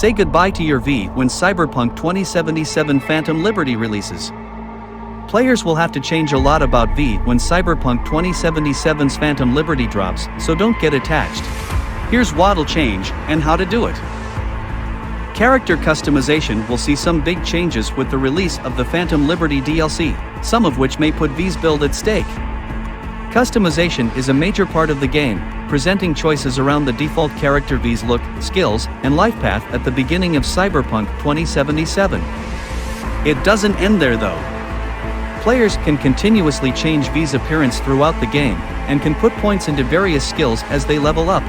Say goodbye to your V when Cyberpunk 2077 Phantom Liberty releases. Players will have to change a lot about V when Cyberpunk 2077's Phantom Liberty drops, so don't get attached. Here's what'll change, and how to do it. Character customization will see some big changes with the release of the Phantom Liberty DLC, some of which may put V's build at stake. Customization is a major part of the game, presenting choices around the default character V's look, skills, and life path at the beginning of Cyberpunk 2077. It doesn't end there though. Players can continuously change V's appearance throughout the game, and can put points into various skills as they level up.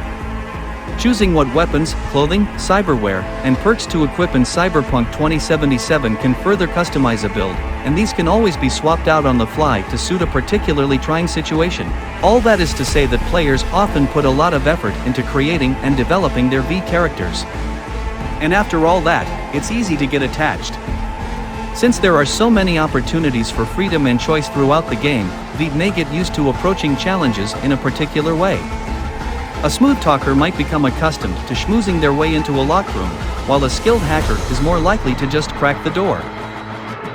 Choosing what weapons, clothing, cyberware, and perks to equip in Cyberpunk 2077 can further customize a build, and these can always be swapped out on the fly to suit a particularly trying situation. All that is to say that players often put a lot of effort into creating and developing their V characters. And after all that, it's easy to get attached. Since there are so many opportunities for freedom and choice throughout the game, V may get used to approaching challenges in a particular way. A smooth talker might become accustomed to schmoozing their way into a locked room, while a skilled hacker is more likely to just crack the door.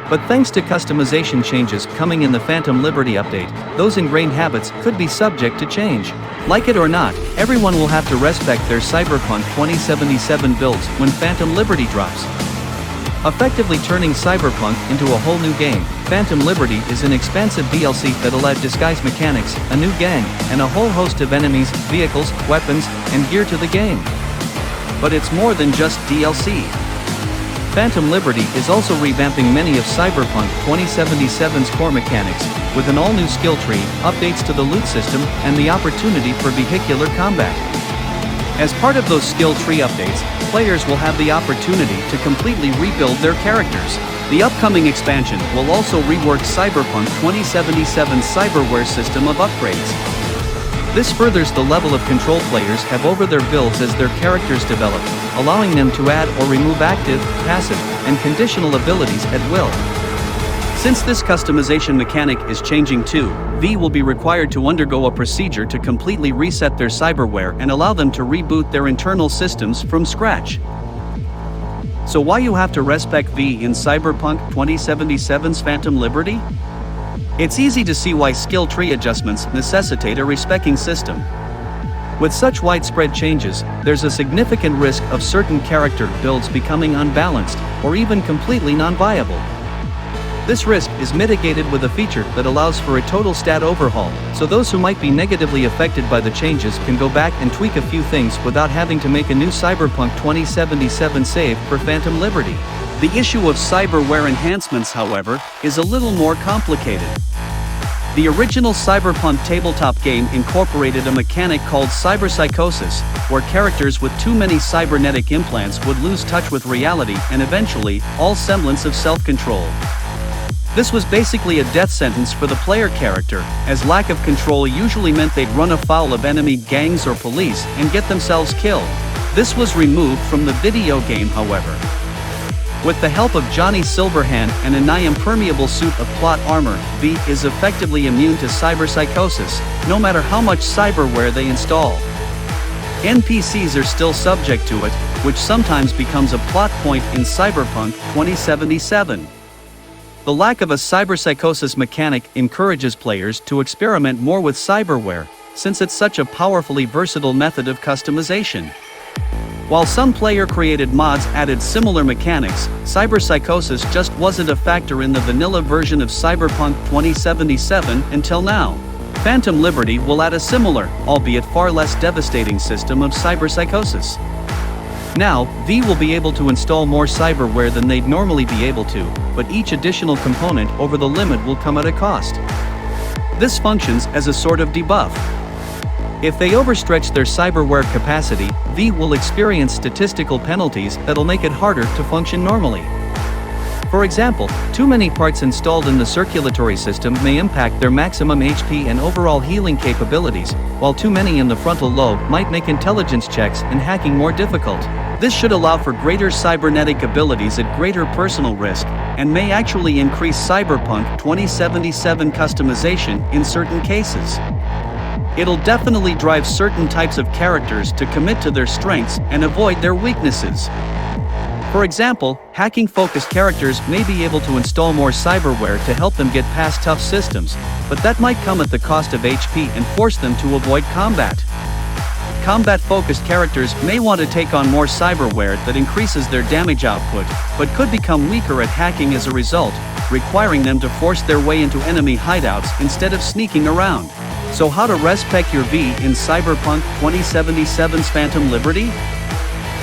But thanks to customization changes coming in the Phantom Liberty update, those ingrained habits could be subject to change. Like it or not, everyone will have to respec their Cyberpunk 2077 builds when Phantom Liberty drops. Effectively turning Cyberpunk into a whole new game, Phantom Liberty is an expansive DLC that'll add disguise mechanics, a new gang, and a whole host of enemies, vehicles, weapons, and gear to the game. But it's more than just DLC. Phantom Liberty is also revamping many of Cyberpunk 2077's core mechanics, with an all-new skill tree, updates to the loot system, and the opportunity for vehicular combat. As part of those skill tree updates, players will have the opportunity to completely rebuild their characters. The upcoming expansion will also rework Cyberpunk 2077's cyberware system of upgrades. This furthers the level of control players have over their builds as their characters develop, allowing them to add or remove active, passive, and conditional abilities at will. Since this customization mechanic is changing too, V will be required to undergo a procedure to completely reset their cyberware and allow them to reboot their internal systems from scratch. So why you have to respec V in Cyberpunk 2077's Phantom Liberty? It's easy to see why skill tree adjustments necessitate a respecking system. With such widespread changes, there's a significant risk of certain character builds becoming unbalanced, or even completely non-viable. This risk is mitigated with a feature that allows for a total stat overhaul, so those who might be negatively affected by the changes can go back and tweak a few things without having to make a new Cyberpunk 2077 save for Phantom Liberty. The issue of cyberware enhancements, however, is a little more complicated. The original Cyberpunk tabletop game incorporated a mechanic called cyberpsychosis, where characters with too many cybernetic implants would lose touch with reality and eventually, all semblance of self-control. This was basically a death sentence for the player character, as lack of control usually meant they'd run afoul of enemy gangs or police and get themselves killed. This was removed from the video game, however. With the help of Johnny Silverhand and a nigh-impermeable suit of plot armor, V is effectively immune to cyberpsychosis, no matter how much cyberware they install. NPCs are still subject to it, which sometimes becomes a plot point in Cyberpunk 2077. The lack of a cyberpsychosis mechanic encourages players to experiment more with cyberware, since it's such a powerfully versatile method of customization. While some player-created mods added similar mechanics, cyberpsychosis just wasn't a factor in the vanilla version of Cyberpunk 2077 until now. Phantom Liberty will add a similar, albeit far less devastating system of cyberpsychosis. Now, V will be able to install more cyberware than they'd normally be able to, but each additional component over the limit will come at a cost. This functions as a sort of debuff. If they overstretch their cyberware capacity, V will experience statistical penalties that'll make it harder to function normally. For example, too many parts installed in the circulatory system may impact their maximum HP and overall healing capabilities, while too many in the frontal lobe might make intelligence checks and hacking more difficult. This should allow for greater cybernetic abilities at greater personal risk, and may actually increase Cyberpunk 2077 customization in certain cases. It'll definitely drive certain types of characters to commit to their strengths and avoid their weaknesses. For example, hacking-focused characters may be able to install more cyberware to help them get past tough systems, but that might come at the cost of HP and force them to avoid combat. Combat-focused characters may want to take on more cyberware that increases their damage output, but could become weaker at hacking as a result, requiring them to force their way into enemy hideouts instead of sneaking around. So how to respec your V in Cyberpunk 2077's Phantom Liberty?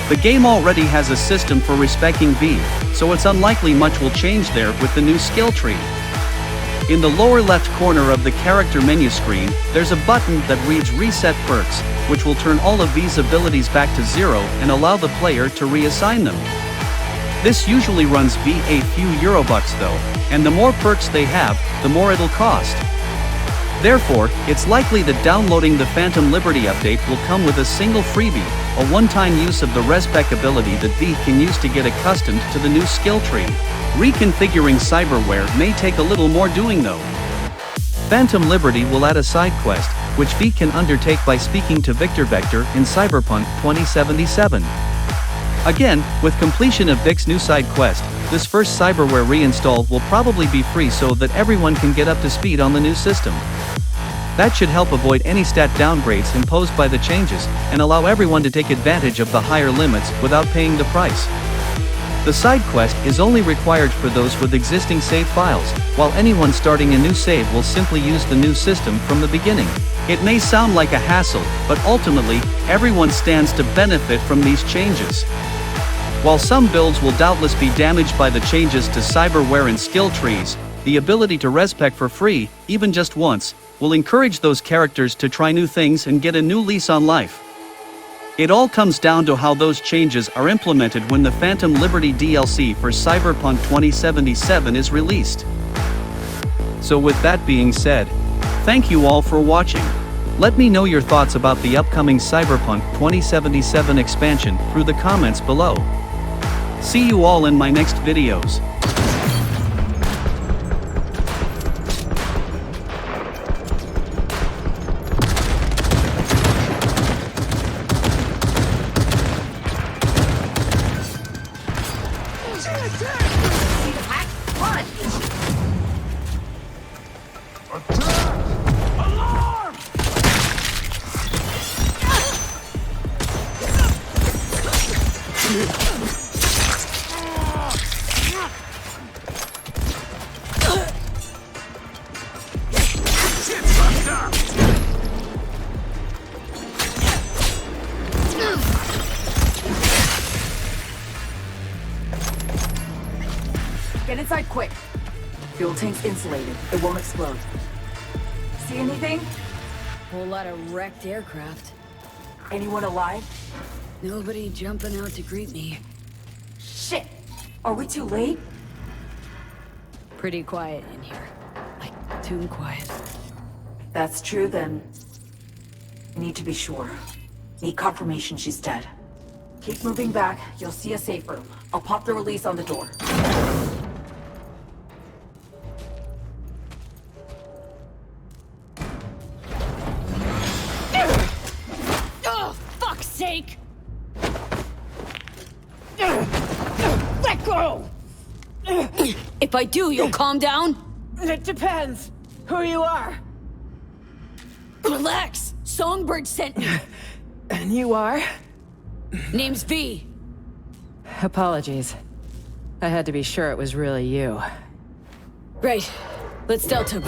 The game already has a system for respecing V, so it's unlikely much will change there with the new skill tree. In the lower left corner of the character menu screen, there's a button that reads Reset Perks, which will turn all of V's abilities back to 0 and allow the player to reassign them. This usually runs V a few Eurobucks though, and the more perks they have, the more it'll cost. Therefore, it's likely that downloading the Phantom Liberty update will come with a single freebie, a one-time use of the respec ability that V can use to get accustomed to the new skill tree. Reconfiguring cyberware may take a little more doing though. Phantom Liberty will add a side quest, which V can undertake by speaking to Victor Vector in Cyberpunk 2077. Again, with completion of Vic's new side quest, this first cyberware reinstall will probably be free so that everyone can get up to speed on the new system. That should help avoid any stat downgrades imposed by the changes, and allow everyone to take advantage of the higher limits without paying the price. The side quest is only required for those with existing save files, while anyone starting a new save will simply use the new system from the beginning. It may sound like a hassle, but ultimately, everyone stands to benefit from these changes. While some builds will doubtless be damaged by the changes to cyberware and skill trees, the ability to respec for free, even just once, will encourage those characters to try new things and get a new lease on life. It all comes down to how those changes are implemented when the Phantom Liberty DLC for Cyberpunk 2077 is released. So with that being said, thank you all for watching. Let me know your thoughts about the upcoming Cyberpunk 2077 expansion through the comments below. See you all in my next videos. Get inside quick. Fuel tank's insulated. It won't explode. See anything? Whole lot of wrecked aircraft. Anyone alive? Nobody jumping out to greet me. Shit! Are we too late? Pretty quiet in here. Like, too quiet. If that's true, then... we need to be sure. Need confirmation she's dead. Keep moving back. You'll see a safe room. I'll pop the release on the door. Oh, fuck's sake! Let go! If I do, you'll calm down? It depends who you are. Relax! Songbird sent me. And you are? Name's V. Apologies. I had to be sure it was really you. Right. Let's Delta.